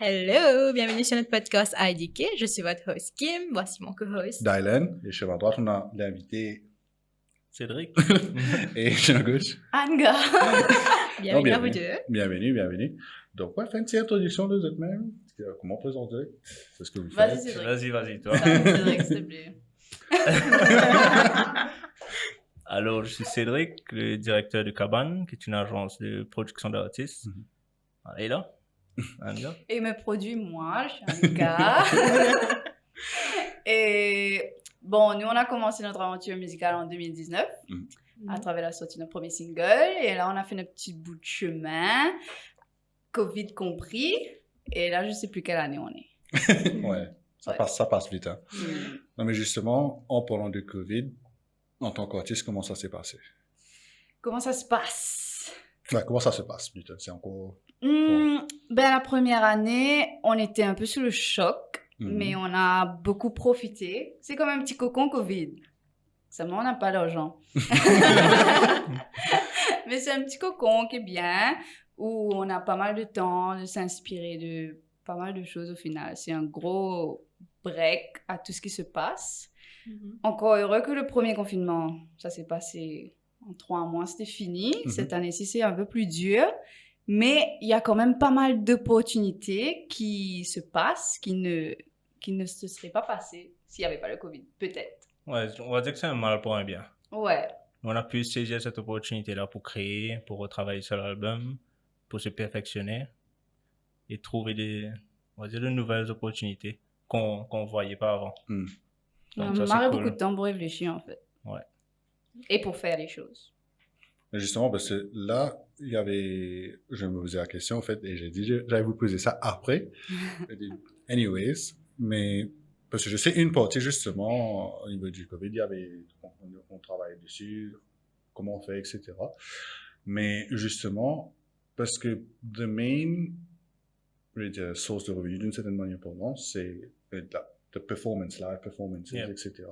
Hello, bienvenue sur notre podcast IDK. Je suis votre host Kim. Voici mon co-host. Dylan. Et chez ma droite, on a l'invité Cédric. et chez la gauche. Anga. Bienvenue à vous deux. Bienvenue. Donc, ouais, fais une petite introduction de vous-même. Comment présenter? C'est ce que vous Vas-y, faites. Cédric. Vas-y, toi. Cédric, s'il te plaît. Alors, je suis Cédric, le directeur de Cabane, qui est une agence de production d'artistes. Voilà, et là, Anga. Et il me produit moi, je suis un gars. Et bon, nous, on a commencé notre aventure musicale en 2019 à travers la sortie de notre premier single. Et là, on a fait notre petit bout de chemin, Covid compris. Et là, je ne sais plus quelle année on est. Ouais, ça passe vite. Hein. Non, mais justement, en parlant de COVID, en tant qu'artiste, comment ça s'est passé? Comment ça se passe? Ouais, comment ça se passe, plutôt? C'est encore... Ben, la première année, on était un peu sous le choc, mais on a beaucoup profité. C'est comme un petit cocon Covid. Seulement, on n'a pas d'argent. Mais c'est un petit cocon qui est bien, où on a pas mal de temps de s'inspirer de pas mal de choses au final. C'est un gros break à tout ce qui se passe. Encore heureux que le premier confinement, ça s'est passé en 3 mois, c'était fini. Cette année-ci, c'est un peu plus dur. Mais il y a quand même pas mal d'opportunités qui se passent, qui ne se seraient pas passées s'il n'y avait pas le Covid, peut-être. Ouais, on va dire que c'est un mal pour un bien. Ouais. On a pu saisir cette opportunité-là pour créer, pour retravailler sur l'album, pour se perfectionner et trouver on va dire, de nouvelles opportunités qu'on ne voyait pas avant. On ça, a c'est beaucoup cool. de temps pour réfléchir, en fait. Ouais. Et pour faire les choses. Mais justement, parce que là, je me posais la question, en fait, et j'ai dit, j'allais vous poser ça après. J'ai dit, anyways, mais, parce que je sais une partie, justement, au niveau du COVID, on travaille dessus, comment on fait, etc. Mais, justement, parce que the main, je veux dire, source de revenus, d'une certaine manière pour moi, c'est the performance, live performances, Yeah. etc.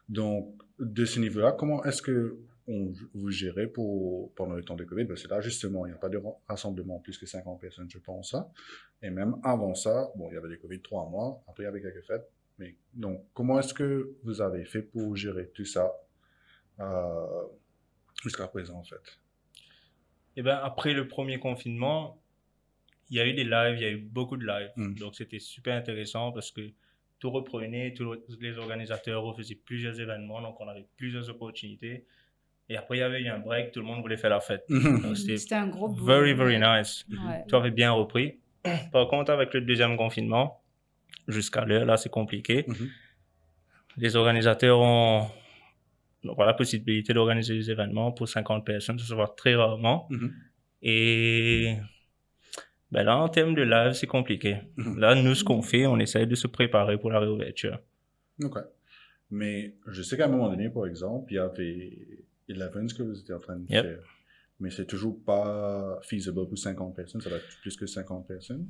Donc, de ce niveau-là, comment est-ce que vous gérez pendant le temps de COVID? Parce que là, justement, il n'y a pas de rassemblement plus que 50 personnes, je pense. Ça. Et même avant ça, bon, il y avait des COVID 3 mois, après il y avait quelques fêtes. Mais donc, comment est-ce que vous avez fait pour gérer tout ça jusqu'à présent, en fait? Et bien, après le premier confinement, il y a eu des lives, il y a eu beaucoup de lives. Donc, c'était super intéressant parce que tout reprenait, tous les organisateurs refaisaient plusieurs événements, donc on avait plusieurs opportunités. Et après, il y avait eu un break, tout le monde voulait faire la fête. Donc, C'était un gros boom. very nice. Ouais. Tout avait bien repris. Par contre, avec le deuxième confinement, jusqu'à l'heure, là, c'est compliqué. Les organisateurs ont la possibilité d'organiser des événements pour 50 personnes, ça se voit très rarement. Et ben là, en termes de live, c'est compliqué. Là, nous, ce qu'on fait, on essaie de se préparer pour la réouverture. OK. Mais je sais qu'à un moment donné, par exemple, il y avait Eleven que vous étiez en train de faire. Mais c'est toujours pas feasible pour 50 personnes, ça va être plus que 50 personnes.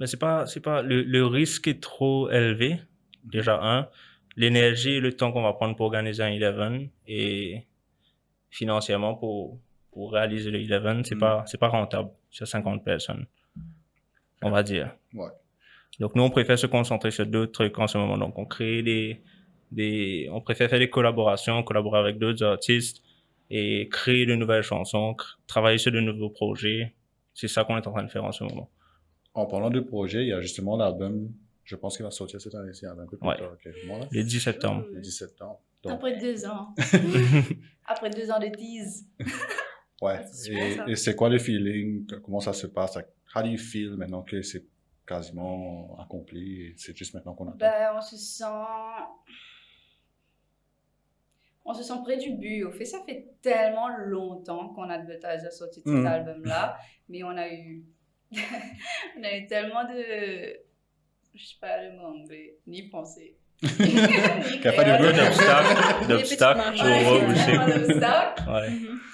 Mais c'est pas, le risque est trop élevé. Déjà, l'énergie et le temps qu'on va prendre pour organiser un Eleven et financièrement pour réaliser le Eleven, c'est pas rentable sur 50 personnes. On va dire. Ouais. Donc, nous, on préfère se concentrer sur d'autres trucs en ce moment. Donc, on crée on préfère faire des collaborations, collaborer avec d'autres artistes et créer de nouvelles chansons, travailler sur de nouveaux projets. C'est ça qu'on est en train de faire en ce moment. En parlant de projet, il y a justement l'album, je pense qu'il va sortir cette année-ci, un peu plus tard. Le 10 septembre. Le 10 septembre. Donc... Après 2 ans. Après 2 ans de tease. Ouais. Et c'est quoi le feeling? Comment ça se passe? How do you feel maintenant que c'est quasiment accompli et c'est juste maintenant qu'on attend? Ben, on se sent près du but. Au fait, ça fait tellement longtemps qu'on advertise la sortie de cet album-là, mais on a eu tellement de, je sais pas le mot anglais, ni français. d'obstacles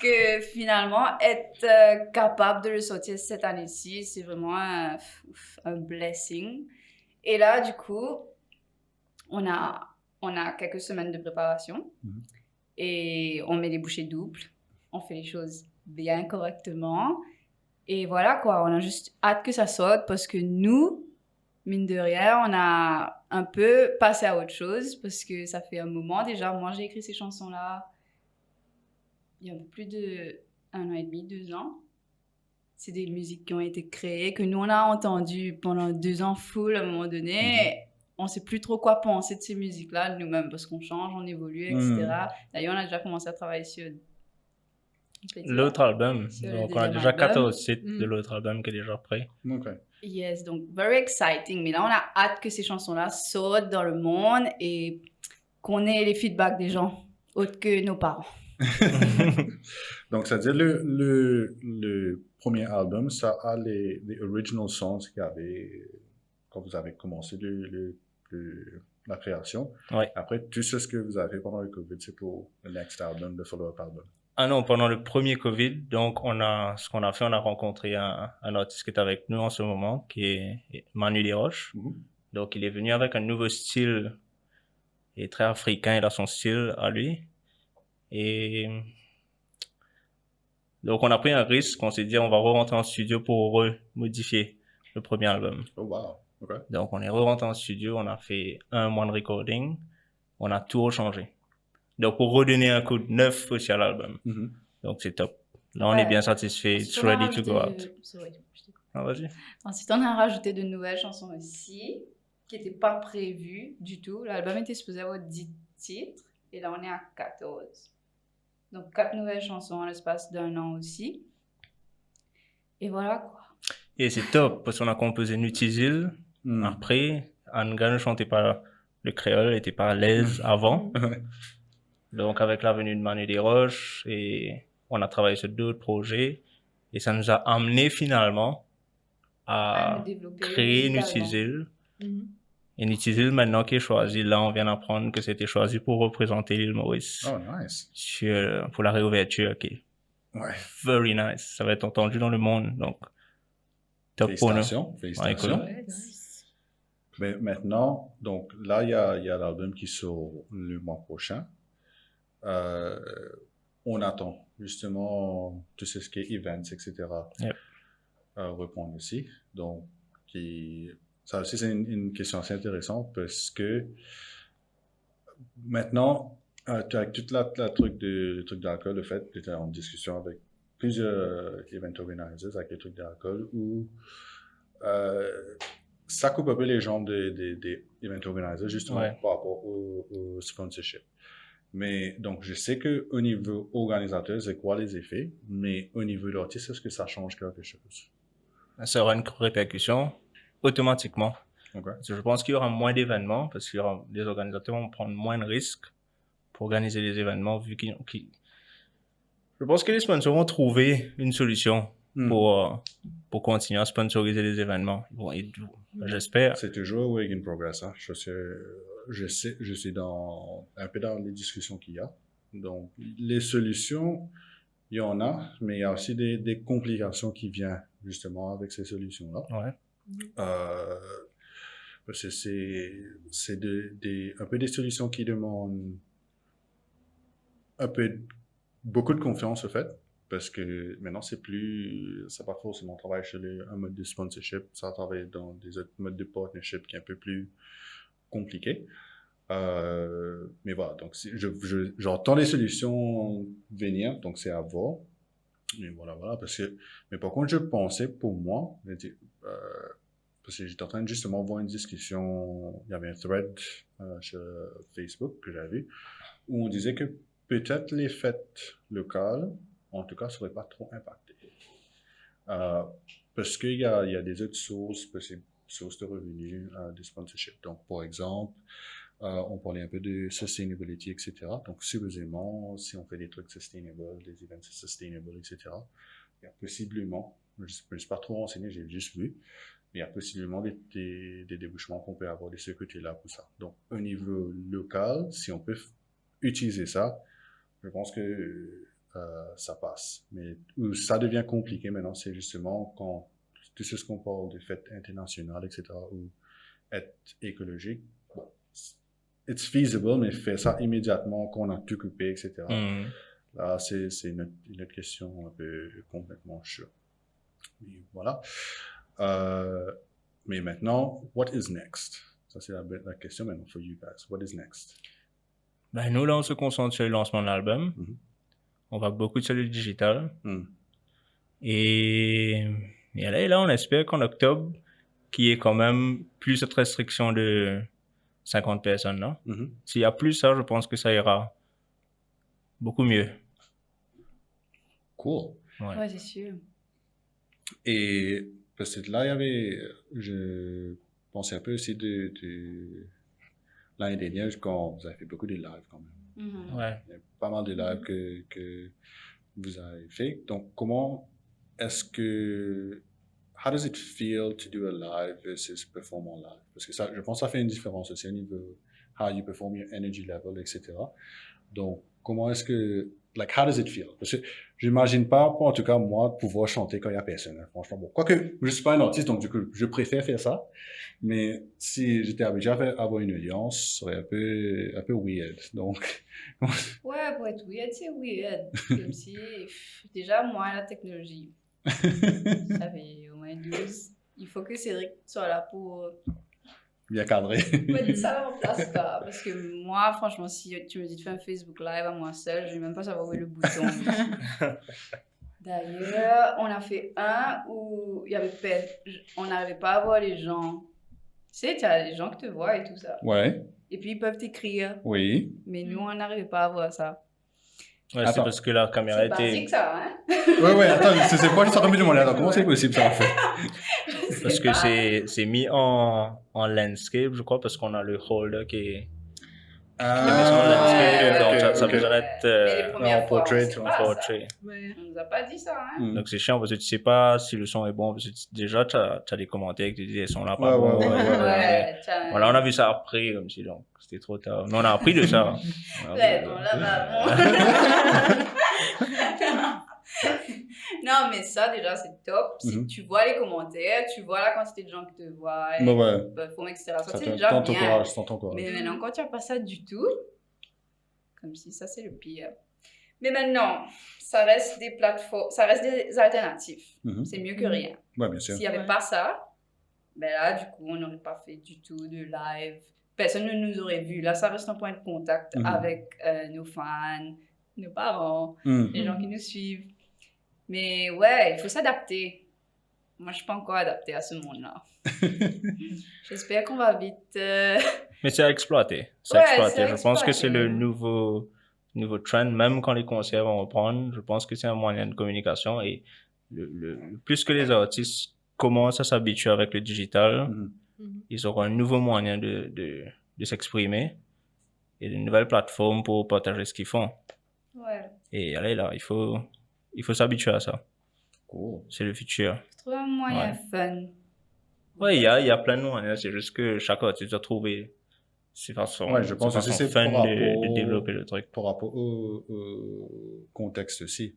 que finalement être capable de le sortir cette année-ci, c'est vraiment un blessing. Et là, du coup, on a quelques semaines de préparation et on met les bouchées doubles, on fait les choses bien correctement et voilà quoi, on a juste hâte que ça sorte parce que nous, mine de rien, on a un peu passé à autre chose parce que ça fait un moment déjà. Moi, j'ai écrit ces chansons-là il y a un peu plus de 1 an et demi, 2 ans. C'est des musiques qui ont été créées, que nous, on a entendues pendant 2 ans full à un moment donné. On ne sait plus trop quoi penser de ces musiques-là nous-mêmes parce qu'on change, on évolue, etc. D'ailleurs, on a déjà commencé à travailler sur l'autre album. sur le Donc, on a deuxième déjà album. 14 titres de l'autre album qui est déjà prêt. OK. Yes, donc very exciting. Mais là, on a hâte que ces chansons-là sortent dans le monde et qu'on ait les feedbacks des gens, autres que nos parents. Donc, c'est-à-dire le premier album, ça a les original songs qu'il y avait quand vous avez commencé la création. Ouais. Après, tout ce que vous avez fait pendant le COVID, c'est pour le next album, le follow-up album. Ah non, pendant le premier COVID, donc ce qu'on a fait, on a rencontré un artiste qui est avec nous en ce moment, qui est Manu Desroches. Donc, il est venu avec un nouveau style, il est très africain, il a son style à lui. Et donc, on a pris un risque, on s'est dit, on va re-rentrer en studio pour remodifier le premier album. Oh, wow. OK. Donc, on est re-rentré en studio, on a fait 1 mois de recording, on a tout rechangé. Donc, pour redonner un coup de neuf aussi à l'album. Donc, c'est top. Là, on est bien satisfait. It's ready to go out. Ah, vas-y. Ensuite, on a rajouté de nouvelles chansons aussi, qui n'étaient pas prévues du tout. L'album était supposé avoir 10 titres, et là, on est à 14. Donc, 4 nouvelles chansons en l'espace d'1 an aussi. Et voilà, quoi. Et c'est top, parce qu'on a composé Nutizil. Après, Anga ne chantait pas le créole, elle n'était pas à l'aise avant. Donc, avec la venue de Manu Desroches, et on a travaillé sur d'autres projets, et ça nous a amené finalement à créer Nutizil. Et Nutizil, maintenant qui est choisi, là, on vient d'apprendre que c'était choisi pour représenter l'île Maurice. Oh, nice. Pour la réouverture, qui est very nice. Ça va être entendu dans le monde, donc top pour nous. Félicitations. Ouais, Mais maintenant, donc là, il y a l'album qui sort le mois prochain. On attend justement tout ce qui est events, etc. Répondre aussi. Donc, ça aussi, c'est une question assez intéressante parce que maintenant, avec tout le truc d'alcool, le fait que tu es en discussion avec plusieurs event organizers avec les trucs d'alcool où ça coupe un peu les jambes des event organizers justement par rapport au sponsorship. Mais donc, je sais qu'au niveau organisateur, c'est quoi les effets, mais au niveau de l'artiste, est-ce que ça change quelque chose? Ça aura une répercussion automatiquement. Okay. Je pense qu'il y aura moins d'événements parce que les organisateurs vont prendre moins de risques pour organiser les événements vu qu'ils... Je pense que les sponsors vont trouver une solution pour continuer à sponsoriser les événements. Bon, j'espère. C'est toujours work in progress. Hein. Je suis un peu dans les discussions qu'il y a. Donc, les solutions, il y en a, mais il y a aussi des complications qui viennent justement avec ces solutions-là. Ouais. Parce que c'est un peu des solutions qui demandent beaucoup de confiance, au fait. Parce que maintenant, c'est pas forcément travailler sur un mode de sponsorship, ça travaille dans des autres modes de partnership qui est un peu plus compliqué. Mais voilà, donc j'entends les solutions venir, donc c'est à voir. Mais voilà, mais par contre, je pensais pour moi, parce que j'étais en train de justement voir une discussion, il y avait un thread sur Facebook que j'avais vu, où on disait que peut-être les fêtes locales, en tout cas, ne seraient pas trop impactées. Parce qu'il y a des autres sources de revenus de sponsorship. Donc, par exemple, on parlait un peu de sustainability, etc. Donc, supposément, si on fait des trucs sustainable, des events sustainable, etc., il y a possiblement, je ne suis pas trop renseigné, j'ai juste vu, mais il y a possiblement des débouchements qu'on peut avoir de ce côté-là pour ça. Donc, au niveau local, si on peut utiliser ça, je pense que ça passe. Mais où ça devient compliqué maintenant, c'est justement quand tout ce qu'on parle de fêtes internationales, etc., ou être écologique, bon, it's feasible, mais faire ça immédiatement, qu'on a tout coupé, etc. Là, c'est une autre question un peu complètement chaude. Voilà. Mais maintenant, what is next? Ça, c'est la question maintenant for you guys. What is next? Ben, nous, là, on se concentre sur le lancement de l'album. Mhm. On va beaucoup sur le digital. Mm. Et là, on espère qu'en octobre, qu'il y ait quand même plus cette restriction de 50 personnes, là. Mhm. S'il y a plus ça, je pense que ça ira beaucoup mieux. Cool. Ouais. Ouais, c'est sûr. Et peut-être là, il y avait, je pensais un peu aussi de l'année dernière, quand vous avez fait beaucoup de lives quand même. Mhm. Ouais. Il y a pas mal de lives que vous avez fait. Donc, comment est-ce que, how does it feel to do a live versus perform en live? Parce que ça, je pense que ça fait une différence aussi au niveau how you perform, your energy level, etc. Donc, comment est-ce que, like, how does it feel? Parce que j'imagine pas, en tout cas, moi, pouvoir chanter quand il y a personne, hein, franchement. Bon, quoique, je suis pas un artiste, donc du coup, je préfère faire ça. Mais si j'étais habitué à avoir une audience, ça serait un peu weird. Donc, Ouais, pour être weird, c'est weird. Comme si, déjà, moi, la technologie, ça fait au moins 12. Il faut que Cédric soit là pour bien cadré. mettre ça en place, quoi. Parce que moi, franchement, si tu me dis de faire un Facebook Live à moi seule, je vais même pas savoir où est le bouton. D'ailleurs, on a fait un où il y avait on n'arrivait pas à voir les gens. Tu sais, tu as les gens qui te voient et tout ça. Ouais, Et puis, ils peuvent t'écrire. oui. Mais nous, on n'arrivait pas à voir ça. Ouais, c'est Attends. parce que la caméra C'est était... basique, ça, hein? Ouais, attends, c'est quoi, je suis en train de me demander, attends, comment c'est possible ça, en fait? Parce que c'est mis en landscape, je crois, parce qu'on a le holder qui est mis en landscape, donc ça ok. peut être Mais les premières en fois, portrait, on sait en pas ça. portrait. Ouais. On nous a pas dit ça, hein? Mm. Donc c'est chiant parce que tu sais pas si le son est bon, parce que déjà tu as des commentaires qui te disent ils sont là Ouais, pas bons. Ouais, tiens. Voilà, on a vu ça après, comme si donc c'était trop tard. Mais on a appris de ça. Ouais, bon, là, non, mais ça, déjà, c'est top. Si Mhm. tu vois les commentaires, tu vois la quantité de gens qui te voient, Ouais, ouais. performer, etc. Ça, Ça c'est déjà bien. t'encourage, ça t'encourage. Mais maintenant, quand tu n'as pas ça du tout, comme si ça, c'est le pire. Mais maintenant, ça reste des plateformes, ça reste des alternatives. Mhm. C'est mieux que rien. Ouais, bien sûr. S'il n'y avait Ouais. pas ça, ben là, du coup, on n'aurait pas fait du tout de live. Personne ne nous aurait vu. Là, ça reste un point de contact Mhm. avec nos fans, nos parents, Mm. les gens qui nous suivent. Mais ouais, il faut s'adapter. Moi, je ne suis pas encore adaptée à ce monde-là. J'espère qu'on va vite... Mais c'est à exploiter. C'est Ouais, à exploiter. c'est à Je pense que c'est le exploiter. nouveau trend, même quand les concerts vont reprendre. Je pense que c'est un moyen de communication et plus que les artistes commencent à s'habituer avec le digital, Mhm. ils auront un nouveau moyen de s'exprimer et de nouvelles plateformes pour partager ce qu'ils font. Ouais. Et allez là, il faut s'habituer à ça. Cool. C'est le futur. Trouver un moyen fun. Ouais, il y a plein de moyens. C'est juste que chaque artiste doit trouver ses façons. Ouais, je pense ses aussi façons c'est fun par de rapport- développer le truc. Par rapport au contexte aussi.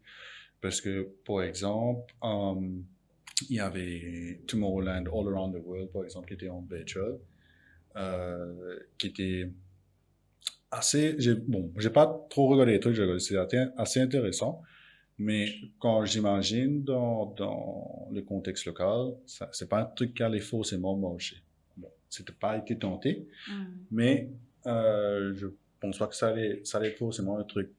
Parce que, par exemple, il y avait Tomorrowland All Around the World, par exemple, qui était en virtual, qui était assez... j'ai pas trop regardé les trucs, c'est assez intéressant, mais quand j'imagine dans le contexte local, c'est pas un truc qui allait forcément marcher. Bon, c'était pas été tenté, mais je pense pas que ça allait être forcément un truc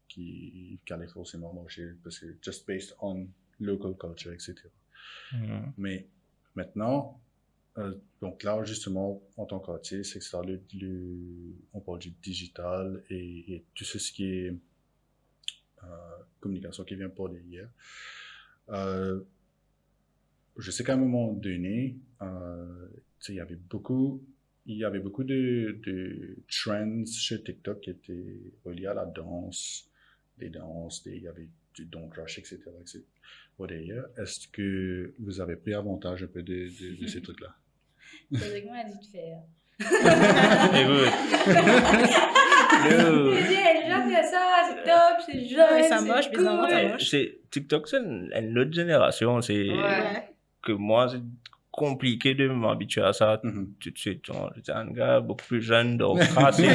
qui allait forcément marcher, parce que just based on local culture, etc. Mhm. Mais maintenant, donc là, justement, en tant qu'artiste, etc., on parle du digital et tout ce qui est communication qui vient par derrière. Je sais qu'à un moment donné, il y avait beaucoup de trends sur TikTok qui étaient reliés à la danse, il y avait du Don't Rush, etc. Par derrière. Est-ce que vous avez pris avantage un peu de ces trucs-là? Cédric m'a dit de faire. Écoute. Il dit, elle a déjà fait ça, c'est top, c'est jeune, Ouais, ça c'est moche, cool. bizarrement, ça moche. TikTok, c'est une autre génération. C'est Ouais. que moi, c'est compliqué de m'habituer à ça Mhm. tout de suite. J'étais un gars beaucoup plus jeune, donc crassé.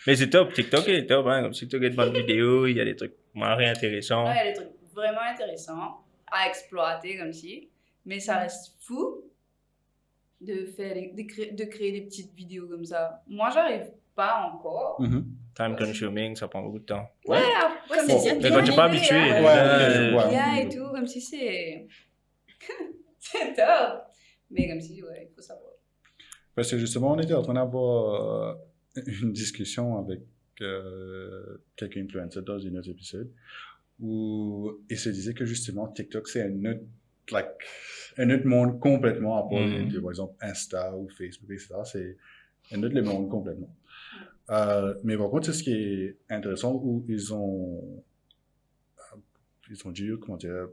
Mais c'est top. TikTok est top. Hein. Comme TikTok est de bonnes vidéos, il y a des trucs marrés intéressants. Ouais, il y a des trucs vraiment intéressants à exploiter comme si. Mais ça reste fou de créer des petites vidéos comme ça. Moi, j'arrive pas encore. Time consuming, ça prend beaucoup de temps. Ouais, Ouais, c'est bien. Mais quand tu n'es pas habitué, Ouais. bien et tout, comme si c'est... c'est top. Mais comme si, ouais, il faut savoir. Parce que justement, on était en train d'avoir une discussion avec quelques influencers dans un autre épisode où ils se disaient que justement, TikTok, c'est un autre monde complètement à part de, par exemple, Insta ou Facebook, etc. C'est un autre monde complètement. Mais par contre, c'est ce qui est intéressant où ils ont dû, comment dire,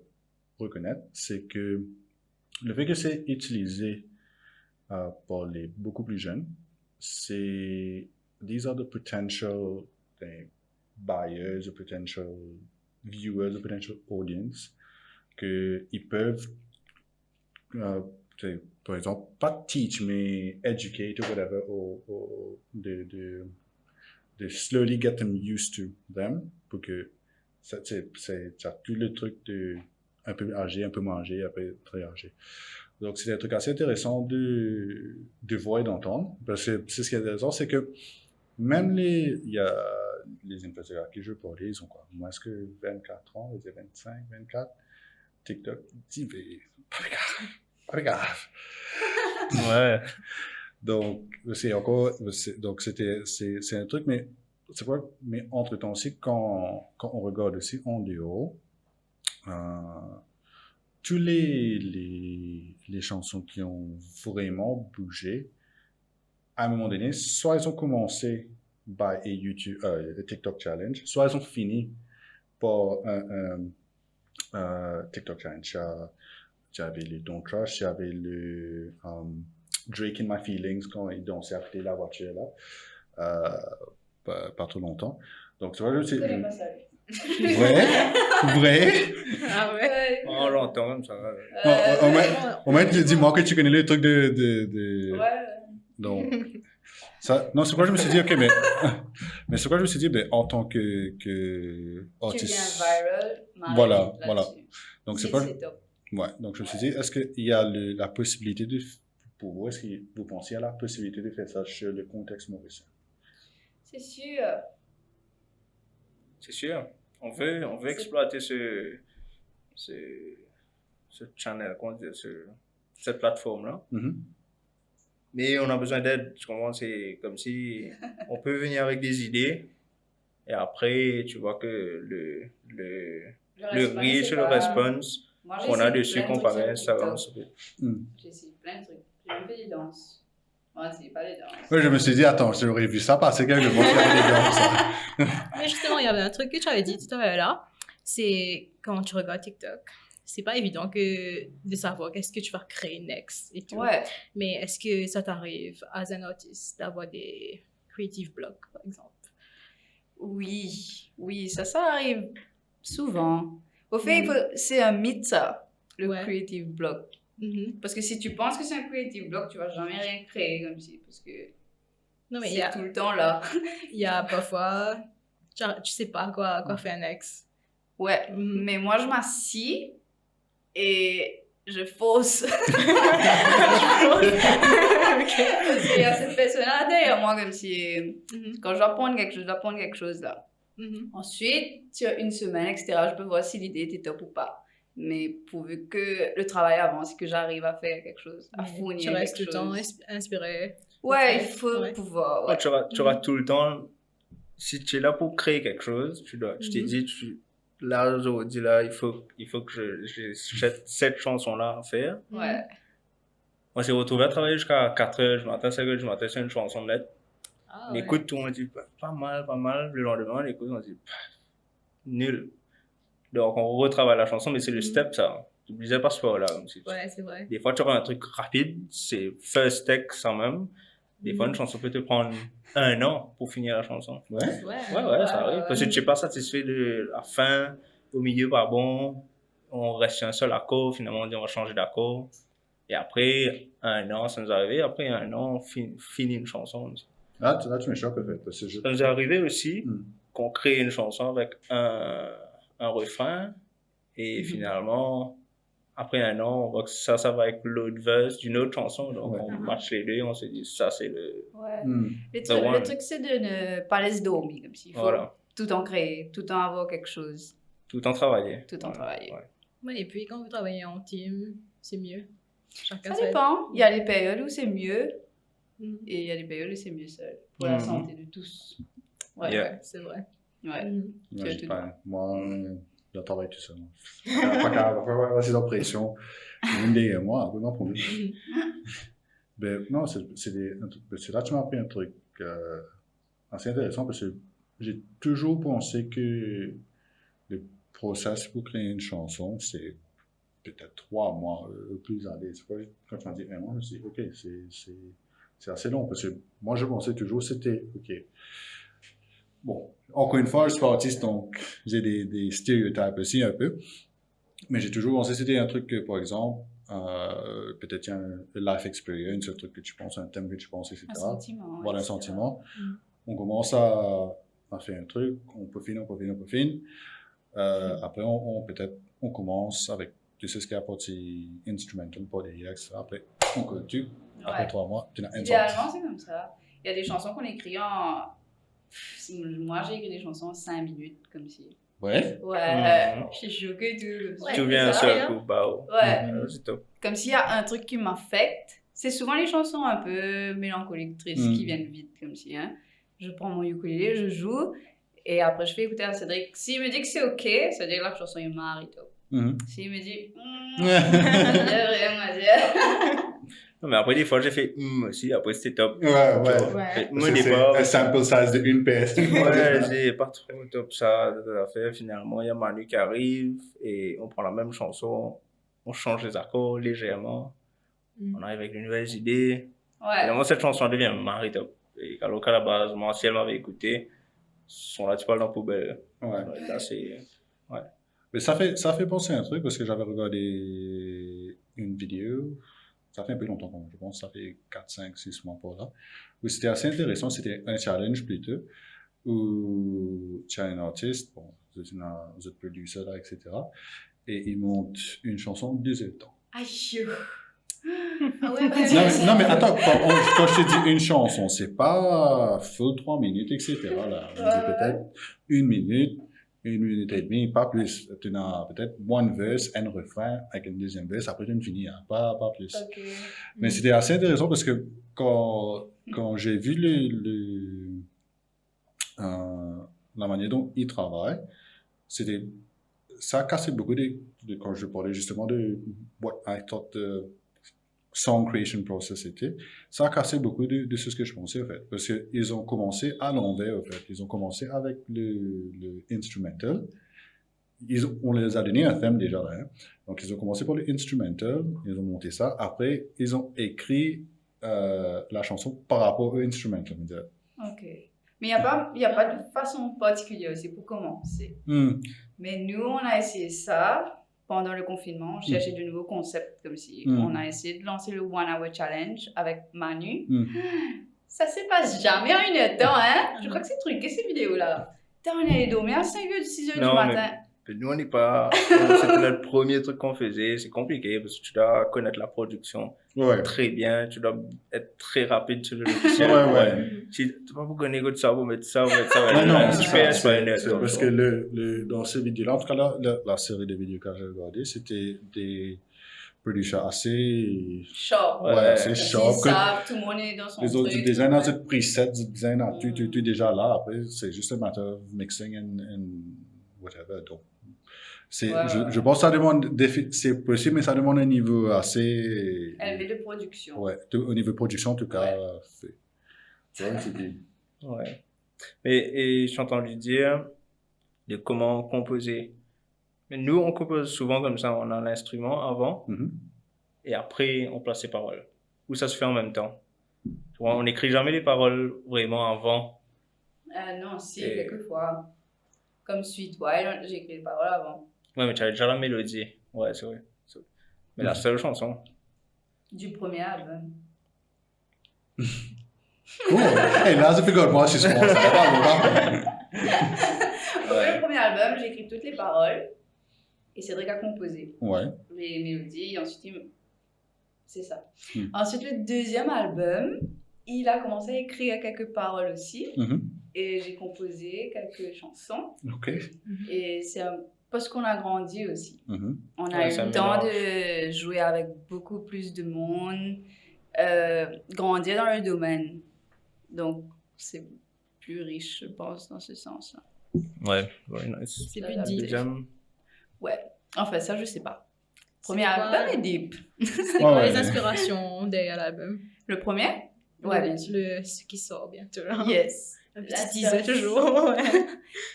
reconnaître, c'est que le fait que c'est utilisé par les beaucoup plus jeunes, these are the potential buyers, the potential viewers, the potential audience, qu'ils peuvent, par exemple, pas teach, mais educate ou whatever, de slowly get them used to them, pour que ça plus le truc de un peu âgé, un peu moins âgé, après très âgé. Donc, c'est un truc assez intéressant de voir et d'entendre. Parce que c'est ce qui est intéressant, c'est que même il y a les influenceurs à qui je parlais, ils ont quoi? Moins que 24 ans, ils ont 25, 24. TikTok, dis, mais pas grave. Ouais. Donc, c'est un truc, mais c'est quoi? Mais entre-temps aussi, quand on regarde aussi en dehors, tous les chansons qui ont vraiment bougé, à un moment donné, soit elles ont commencé par un TikTok Challenge, soit elles ont fini par un TikTok Challenge. J'avais le Don't Crush, j'avais le Drake in My Feelings quand il dansait à côté de la voiture là, pas trop longtemps. Donc, tu vois, Je connais pas ça. Vrai? Ah ouais. Oh, j'entends comme ça. Au moins, dis-moi que tu connais le truc de... Ouais. Donc, ça, non, c'est quoi je me suis dit, ok, mais c'est quoi je me suis dit, ben, en tant que Tu artiste. viens viral, Voilà. Donc, c'est top. Ouais, donc je me suis dit, est-ce qu'il y a la possibilité pour vous, est-ce que vous pensez à la possibilité de faire ça sur le contexte mauricien? C'est sûr. C'est sûr. On veut exploiter ce channel, comment dire, cette plateforme-là. Mais on a besoin d'aide. Tu comprends? C'est comme si on peut venir avec des idées et après, tu vois que le reach, le response qu'on a dessus comparé à Instagram. J'essaie plein de trucs. J'ai même fait des danses. Moi, c'est pas des danses. Oui, je me suis dit, attends, j'aurais vu ça passer quelque chose qui avait des danses. Mais justement, il y avait un truc que tu avais dit tout à l'heure là, c'est quand tu regardes TikTok, c'est pas évident de savoir qu'est-ce que tu vas créer next et tout. Ouais. Mais est-ce que ça t'arrive, as un artiste, d'avoir des creative blocks, par exemple? Oui, ça arrive souvent. Au fait, c'est un mythe, ça, le creative block. Parce que si tu penses que c'est un creative block, tu vas jamais rien créer comme si, parce que non, mais c'est tout le temps là. Il y a parfois, genre, tu sais pas quoi faire next. Ouais, mais moi je m'assis et je fausse. Il y a cette personne-là derrière moi comme si, quand je dois prendre quelque chose là. Ensuite, sur une semaine, etc., je peux voir si l'idée était top ou pas. Mais pourvu que le travail avance et que j'arrive à faire quelque chose, à fournir quelque chose. Tu restes tout le temps inspiré. Ouais, il faut pouvoir. Ouais. Tu auras tout le temps, si tu es là pour créer quelque chose, tu t'es dit, là, aujourd'hui, là, il faut que j'ai cette chanson-là à faire. Ouais. On s'est retrouvé à travailler jusqu'à 4h du matin, 5h du matin sur une chanson nette. On écoute tout, on dit pas mal. Le lendemain, on écoute, on dit nul. Donc, on retravaille la chanson, mais c'est le step, ça. Tu ne disais pas ce là. Ouais, c'est vrai. Des fois, tu auras un truc rapide, c'est first take sans même. Des fois, une chanson peut te prendre 1 an pour finir la chanson. Ouais, ça arrive. Parce que tu n'es pas satisfait de la fin, au milieu, pas bon. On reste sur un seul accord, finalement, on dit on va changer d'accord. Et après 1 an, ça nous est arrivé. Après 1 an, on finit une chanson. Là, tu me choques, peut-être. Ça nous est arrivé aussi qu'on crée une chanson avec un refrain et finalement après un an, on voit que ça va avec l'autre verse d'une autre chanson. Donc, Ouais. on match les deux et on se dit, ça, c'est le... Ouais. Hmm. Le truc, c'est de ne pas laisser dormir, comme s'il faut Voilà. tout en créer, tout en avoir quelque chose, Tout en travailler. tout en travailler. Ouais. Ouais, et puis, quand vous travaillez en team, c'est mieux. Chacun Ça fait- dépend. Il y a des périodes où c'est mieux Mhm. et il y a des périodes où c'est mieux seul. Pour la Mhm. santé de tous. Ouais. Yeah. Ouais, c'est vrai. Ouais. Mhm. Moi, Tu as j'ai tout pas- moi, je travaille tout seul. Pas capable, c'est la pression. Une des moi, un peu problème. Mhm. Ben, non, c'est là que tu m'as appris un truc assez intéressant parce que j'ai toujours pensé que le process pour créer une chanson, c'est peut-être 3 mois, plus à l'aise. Quand tu m'as dit 1 mois, je me suis dit, OK, c'est assez long parce que moi, je pensais toujours c'était, OK. Bon, encore une fois, je suis artiste, donc j'ai des stéréotypes aussi un peu. Mais j'ai toujours pensé que c'était un truc que, par exemple, peut-être il y a un life experience, un truc que tu penses, un thème que tu penses, etc. Un sentiment. Voilà, un etc. sentiment. Mm. On commence à faire un truc, on peaufine. Après, on commence avec tout ce qui est partie instrumental, pas des etc. Après, on continue. Après Ouais. 3 mois, tu as un Idéalement, c'est comme ça. Il y a des chansons qu'on écrit en. Moi, j'ai écrit des chansons en 5 minutes, comme si. Ouais. Ouais, Mhm. je suis choquée tout. Comme Ouais, si. Tout vient un ça, seul hein. coup, bah, oh. Ouais. C'est top. Comme s'il y a un truc qui m'affecte. C'est souvent les chansons un peu mélancoliques, tristes, qui viennent vite, comme si. Hein. Je prends mon ukulélé, je joue, et après je fais écouter à Cédric. S'il me dit que c'est OK, ça veut dire que la chanson est marito. Mhm. S'il me dit, il y a rien à dire. Non, mais après, des fois, j'ai fait aussi. Après, c'était top. Ouais, ouais. Ouais. Mais Parce moi, que des c'est fois, un sample size de une PS. ouais, c'est pas trop top ça de la faire. Finalement, il y a Manu qui arrive et on prend la même chanson, on change les accords légèrement, Mm. on arrive avec de nouvelles idées. Ouais. Finalement, cette chanson devient Marie top. Et alors qu'à la base, moi, si elle m'avait écouté, son là, tu parles dans la poubelle. Ouais. Là, c'est. Mais ça fait penser à un truc parce que j'avais regardé une vidéo, ça fait un peu longtemps, je pense, ça fait 4, 5, 6 mois par là, où c'était assez intéressant, c'était un challenge plutôt, où tu as un artiste, bon, vous êtes producer là, etc., et il monte une chanson de 2 heures de temps. Aïe. Ah ouais, vas-y. Non, mais attends, quand je te dis une chanson, c'est pas full 3 minutes, etc. Là, on dit peut-être 1 minute, 1 minute et demie, pas plus. Tu as peut-être one verse, un refrain avec une deuxième verse, après tu finis, hein, pas plus. Ok. Mais c'était assez intéressant parce que quand j'ai vu la manière dont il travaille, ça a cassé beaucoup quand je parlais justement de what I thought the song creation process était, ça a cassé beaucoup de ce que je pensais en fait. Parce qu'ils ont commencé à l'envers en fait. Ils ont commencé avec le instrumental. On les a donné un thème déjà là. Hein. Donc ils ont commencé par le instrumental, ils ont monté ça. Après, ils ont écrit la chanson par rapport au instrumental. Ok. Mais il n'y a pas de façon particulière aussi pour commencer. Mais nous, on a essayé ça pendant le confinement. On cherchait de nouveaux concepts comme si on a essayé de lancer le One Hour Challenge avec Manu. Ça se passe jamais en 1 heure de temps, hein? Je crois que c'est truqué ces vidéos-là. On allait dormir à 5h, 6h du matin. Mais nous, on n'est pas. C'était notre premier truc qu'on faisait. C'est compliqué parce que tu dois connaître la production très bien. Tu dois être très rapide sur le logiciel. Tu ne peux pas connaître ça, vous mettre ça, vous mettre ça. Non, c'est pas une heure. Parce que dans ces vidéos-là, en tout cas, la série de vidéos que j'ai regardées, c'était des producers assez sharp. Ouais, assez sharp. Tout le monde est dans son les autres truc. design dans ce preset, design dans tout déjà là. Après, c'est juste un matter of mixing and whatever. Donc, je pense que ça demande, c'est possible, mais ça demande un niveau assez élevé de production. Ouais, au niveau de production, en tout cas, fait. Ouais. Et je suis entendu dire de comment composer. Mais nous, on compose souvent comme ça. On a l'instrument avant et après, on place les paroles. Ou ça se fait en même temps. Tu vois, on n'écrit jamais les paroles vraiment avant. Non, si, quelquefois. Comme Sweet Wild, j'ai écrit les paroles avant. Ouais, mais tu avais déjà la mélodie. Ouais, c'est vrai. Mais la seule chanson. Du premier album. Cool. Hey, là, c'est plus que moi, je suis sponsor. Le premier album, j'ai écrit toutes les paroles. et Cédric a composé Ouais. les mélodies. Ensuite, c'est ça. Mm. Ensuite, le deuxième album, il a commencé à écrire quelques paroles aussi. Mhm. Et j'ai composé quelques chansons. OK. Et c'est parce qu'on a grandi aussi. Mhm. On a Ouais, eu ça le temps mélange. de jouer avec beaucoup plus de monde, grandir dans le domaine. Donc, c'est plus riche, je pense, dans ce sens-là. Ouais, very nice. C'est Ça plus va deep. Deuxième, Ouais. Enfin, ça, je sais pas. Premier C'est quoi- album est deep. C'était Ouais, quoi ouais. les inspirations derrière l'album? Le premier? Ouais, bien sûr. Ce qui sort bientôt. Là. Yes. Un petit L'inspiration. teaser toujours. Ouais.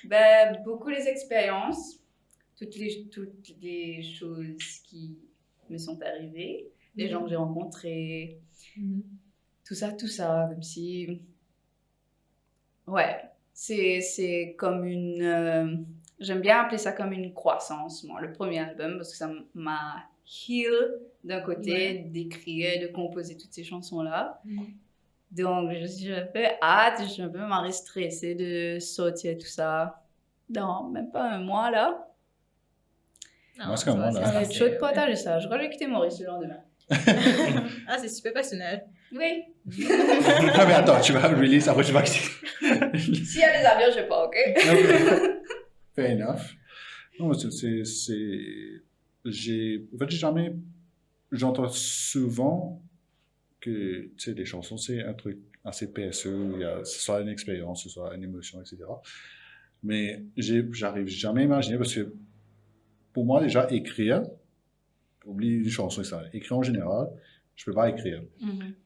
Ben, beaucoup les expériences, toutes les choses qui me sont arrivées, les gens que j'ai rencontrés, Mhm. tout ça, comme si... Ouais, c'est comme une... J'aime bien appeler ça comme une croissance, moi, le premier album, parce que ça m'a heal d'un côté, Ouais. d'écrire, de composer toutes ces chansons-là. Mhm. Donc, je suis un peu hâte, je suis un peu marre stressée de sortir tout ça dans même pas un mois, là. Non, Moi, c'est ça comme va, moi, là. Ça va être chaud de ouais. partager ça. Je crois que je vais quitter Maurice le lendemain. Ah, c'est super personnel. Oui. Non, mais attends, tu vas release, après tu vas quitter. S'il y a des avions, je sais pas, ok? Fair enough. Non, en fait, j'ai jamais, j'entends souvent que, tu sais, les chansons, c'est un truc assez PSE, où il y a, ce soit une expérience, ce soit une émotion, etc. Mais j'arrive jamais à imaginer, parce que pour moi, déjà, écrire, oublie une chanson, ça, écrire en général, je peux pas écrire.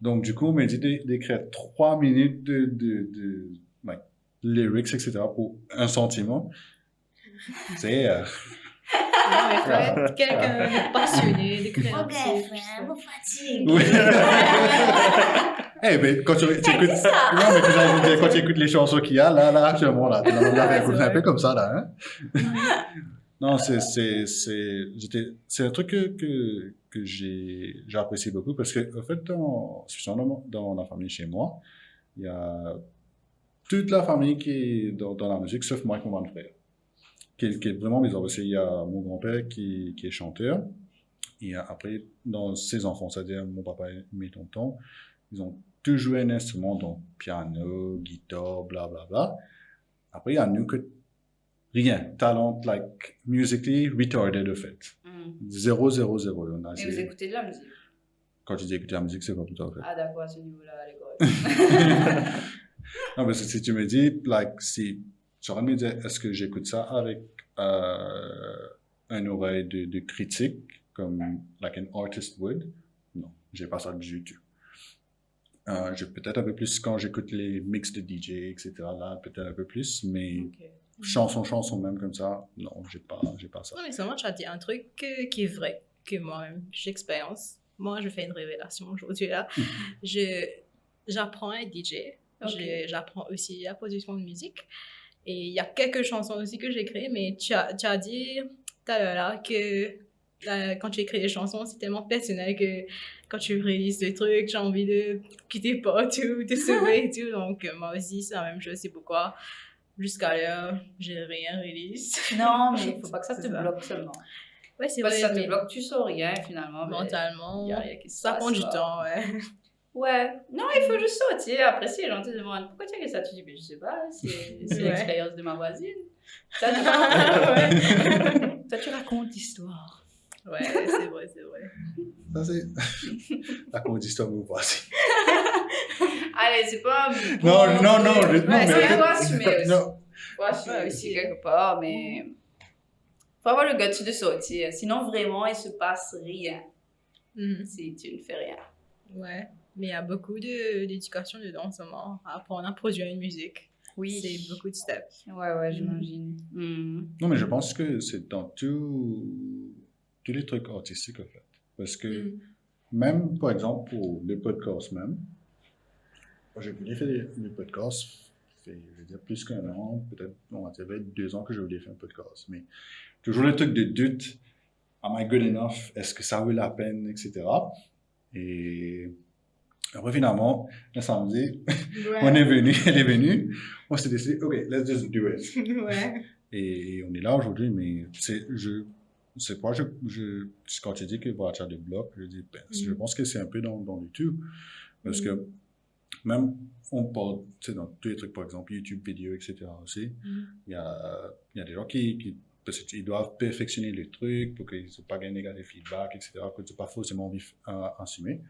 Donc, du coup, on m'a dit d'écrire 3 minutes de like, lyrics, etc. pour un sentiment. C'est... Non, mais faut être quelqu'un de passionné, de créatif. fatigue. Oui. Eh, mais quand tu écoutes... Non, mais quand tu écoutes les chansons qu'il y a, là, actuellement, là, tu l'as écouté un peu comme ça, là, hein? Non, c'est un truc que j'ai apprécié beaucoup parce que, en fait, spécialement dans la famille chez moi, il y a toute la famille qui est dans la musique, sauf moi et mon grand frère, qui est vraiment bizarre parce qu'il y a mon grand-père qui est chanteur, et après, dans ses enfants, c'est-à-dire mon papa et mes tontons, ils ont tous joué un instrument, donc piano, guitare, blablabla. Après, il y a nous que rien, talent, like, musically retarded, de fait. 0, 0, 0. On a Mais vous écoutez de la musique? Quand tu dis écouter la musique, c'est pas tout à fait. Ah, d'accord, à ce niveau-là, d'accord. Non, mais si tu me dis, like, si tu aurais me dire, est-ce que j'écoute ça avec un oreille de critique, comme like an artist would? Non, j'ai pas ça du tout. J'ai peut-être un peu plus quand j'écoute les mix de DJ, etc. Là, peut-être un peu plus, mais Ok. chanson même comme ça, non, j'ai pas ça. Non, mais seulement tu as dit un truc qui est vrai, que moi-même, j'expérience. Moi, je fais une révélation aujourd'hui, là. J'apprends à être DJ. Ok. J'apprends aussi la production de musique. Et il y a quelques chansons aussi que j'ai créées, mais tu as dit tout à l'heure là que quand tu écris des chansons, c'est tellement personnel que quand tu réalises des trucs, j'ai envie de quitter partout, de sauver et tout. Donc, moi aussi, c'est la même chose. C'est pourquoi, jusqu'à l'heure, j'ai rien réalisé. Non, mais il faut pas que ça te C'est ça. bloque seulement. Ouais, c'est Parce vrai, que ça te mais bloque, tu sors rien finalement. mais mentalement, y a rien qui se ça passe, prend du quoi. temps, ouais. Ouais, non, il faut juste sortir. Après, si les gens te demandent pourquoi tu as fait ça, tu dis, mais je sais pas, c'est Ouais. l'expérience de ma voisine. Ça, tu Ouais. Toi, tu racontes l'histoire. Ouais, c'est vrai, c'est vrai. Ça, c'est la condition vous voici. Allez, c'est pas un bon... Non, non, Ouais, mais c'est en faut fait- assumer aussi. Non. Faut assumer Ouais, aussi aussi. quelque part, mais... Faut avoir le guts de sortir. Sinon, vraiment, il se passe rien Mhm. si tu ne fais rien. Ouais, mais il y a beaucoup d'éducation dedans en ce moment. Apprendre à produire une musique. C'est beaucoup de steps. Ouais, j'imagine. Non, mais je pense que c'est dans tous les trucs artistiques, en fait. Parce que Mhm. même, par exemple, pour les podcasts même, moi, j'ai voulu faire des podcasts, ça fait, je veux dire, plus qu'un an, peut-être, on va dire 2 ans que je voulais faire un podcast, mais toujours le truc de doute, am I good enough, est-ce que ça vaut la peine, etc. Et après, finalement, le samedi, elle est venue, on s'est décidé, OK, let's just do it. Ouais. Et on est là aujourd'hui, mais c'est pourquoi quand tu dis que voilà, tu as des blocs, je pense que c'est un peu dans YouTube. Parce que même, on parle, tu sais, dans tous les trucs, par exemple, YouTube vidéo, etc. aussi, il y a des gens parce qu'ils doivent perfectionner les trucs pour qu'ils n'aient pas gagné des feedbacks, etc., que tu n'as pas forcément envie d'assumer.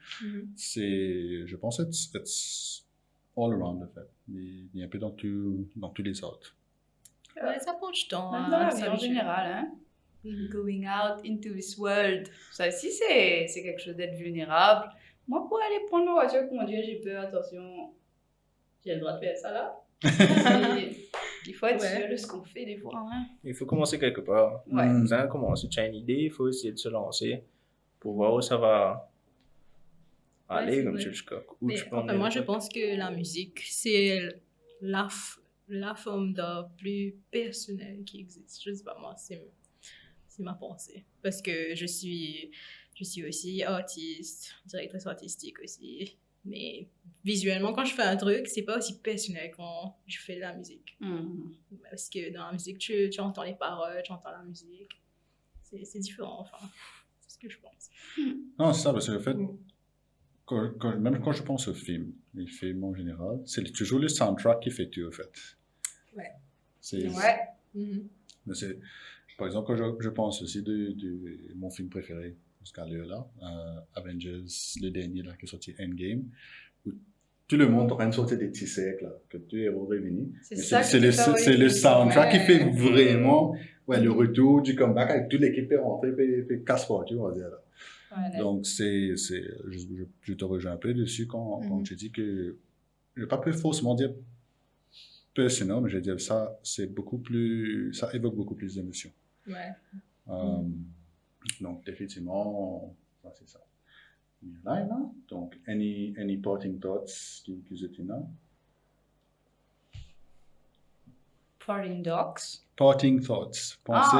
Je pense que it's all around, en fait. Il y a un peu dans tous les autres. Ouais, ça prend du temps. Même dans la vie en s'habituer. général, hein. Going out into this world. Ça aussi, c'est quelque chose d'être vulnérable. Moi, pour aller prendre ma voiture, comment dire, j'ai peur, attention, j'ai le droit de faire ça là. Il faut être sûr de ce qu'on fait des fois. Hein. Il faut commencer quelque part. Ouais. Vous avez commencé, tu as une idée, il faut essayer de se lancer pour voir où ça va aller, c'est comme vrai. tu jusqu'à où Mais tu peux enfin, emmener moi, le je truc. pense que la musique, c'est la forme d'art plus personnelle qui existe. Je sais pas, moi, c'est ma pensée. Parce que je suis aussi artiste, directrice artistique aussi. Mais visuellement, quand je fais un truc, c'est pas aussi personnel quand je fais de la musique. Parce que dans la musique, tu entends les paroles, tu entends la musique. C'est différent, enfin. C'est ce que je pense. Non, c'est ça, parce que le fait, même quand je pense aux films, les films en général, c'est toujours le soundtrack qui fait tout, en fait. Ouais. Ouais. Mais par exemple, quand je pense aussi de mon film préféré jusqu'à l'heure là, Avengers, le dernier là, qui est sorti Endgame, où tout le monde est en train de sortir des petits cercles, là, que tout est revenu. C'est le soundtrack qui fait vraiment le retour du comeback avec toute l'équipe est rentrée et casse-partout, on va dire. Là. Ouais, Donc, je te rejoins un peu dessus quand tu dis que je ne vais pas forcément dire personnel, mais je vais dire ça, ça évoque beaucoup plus d'émotions. Ouais. Donc, définitivement, ça, c'est ça. Là, donc, any parting thoughts qui étaient là? Parting dogs. Parting thoughts, pensez.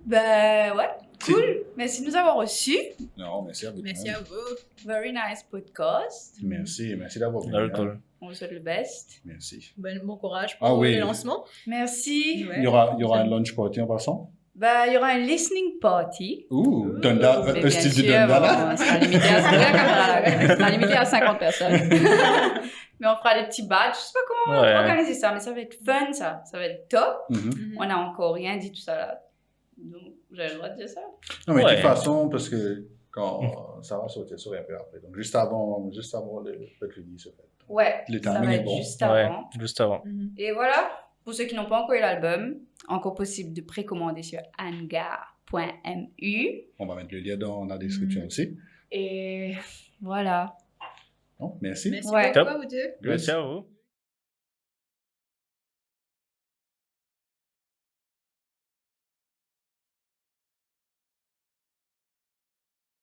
Ben ouais, cool. Merci de nous avoir reçus. Non, merci à vous. Merci à vous. Very nice podcast. Merci d'avoir venu. Very cool. On vous souhaite le best. Merci. Bon courage pour le lancement. Merci. Ouais. Il y aura un lunch party en passant? Ben, il y aura un listening party. Ouh, Mais un style de Dunda. On sera limité à 50 personnes. Mais on fera des petits badges. Je sais pas comment organiser ça, mais ça va être fun, ça. Ça va être top. On n'a encore rien dit tout ça là. Donc, j'ai le droit de dire ça. Non, mais de toute façon, parce que quand ça va sortir sur un peu après. Donc, juste avant le release, en fait. Ouais, le ça va être bon. juste avant. Ouais, juste avant. Et voilà, pour ceux qui n'ont pas encore eu l'album, encore possible de précommander sur hangar.mu. On va mettre le lien dans la description aussi. Et voilà. Bon, merci. Merci Ouais. beaucoup à vous deux. Merci à vous.